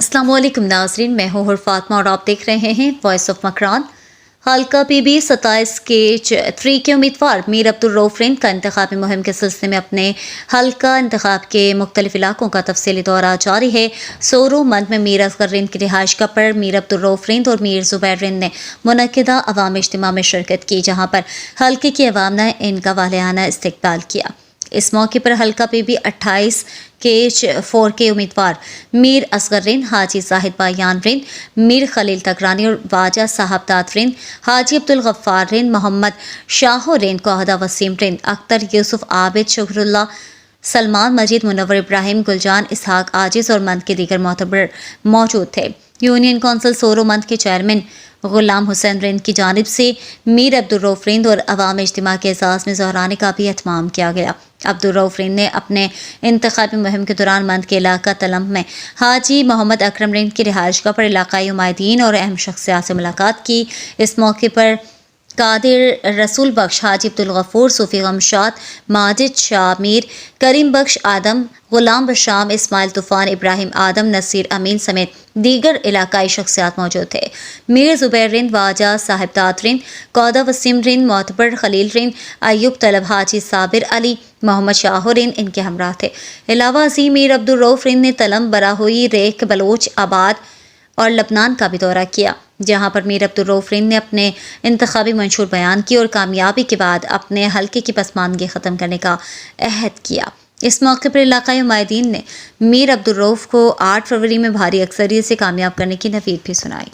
अस्सलाम वालेकुम नाज़रीन, मैं हूँ फातिमा और आप देख रहे हैं वॉइस ऑफ मकरान। हल्का PB 27 के 3 के उम्मीदवार मीर अब्दुल रऊफ रिंद का इंतखाबी मुहिम के सिलसिले में अपने हल्का इंतखाब के मुख्तलिफ इलाकों का तफसीली दौरा जारी है। सोरो मंद में मीर असगर रिंद की रिहाइश का पर मीर अब्दुल रऊफ रिंद और मीर जुबैर रिंद ने मुनक्किदा अवामी इज्तिमा में शिरकत की, जहाँ पर हल्के की अवाम ने इनका वालियाना इस्तकबाल किया। इस मौके पर हल्का PB 28 के 4 के उम्मीदवार मीर असगर रिंद, हाजी जाहिद बायान रिंद, मीर खलील तकरानी और वाजा साहबदाद रिंद, हाजी अब्दुल गफ्फार रिंद, मोहम्मद शाहो रिंद, कोहदा वसीम रिंद, अख्तर यूसुफ आबिद, शुक्रुल्लाह, सलमान मजीद, मुनव्वर इब्राहिम, गुलजान इसहाक आजिज और मंद के दीगर मोतबर मौजूद थे। यूनियन कौंसिल सोरो मंद के चेयरमैन गुलाम हुसैन रिंद की जानिब से मीर अब्दुल रऊफ रिंद और अवामी इज्तिमा के एजाज़ में ज़हराने का भी एहतमाम किया गया। अब्दुल रऊफ रिंद ने अपने इंतखाबी मुहिम के दौरान मंद के इलाका तलम में हाजी मोहम्मद अकरम रिंद की रिहाइशगाह पर इलाकाई उमायदीन और अहम शख्सियात से मुलाकात की। इस मौके पर कादिर रसूल बख्श, हाजी अब्दुल गफूर, सूफी गमशाद, माजिद शाह मीर, करीम बख्श आदम, गुलाम बशाम, इस्माइल तूफ़ान, इब्राहिम आदम, नसीर अमीन समेत दीगर इलाकाई शख्सियात मौजूद थे। मीर जुबैर रिंद, वाजा साहिबदाद रिंद, कोहदा वसीम रिंद, मोतबर खलील रिंद, अयूब तलब, हाजी साबिर अली, मोहम्मद शाहो रिंद इनके हमरा थे। अलावा अजीम मीर अब्दुल रऊफ रिंद ने तलम, बराहुई, रेख, बलोच, आबाद और लबनान का भी दौरा किया, जहाँ पर मीर अब्दुल रऊफ रिंद ने अपने इंतखाबी मंशूर बयान की और कामयाबी के बाद अपने हल्के की पसमानदगी ख़त्म करने का अहद किया। इस मौके पर इलाकाई उमायदीन ने मीर अब्दुल रऊफ को 8 फरवरी में भारी अक्सरियत से कामयाब करने की नवीद भी सुनाई।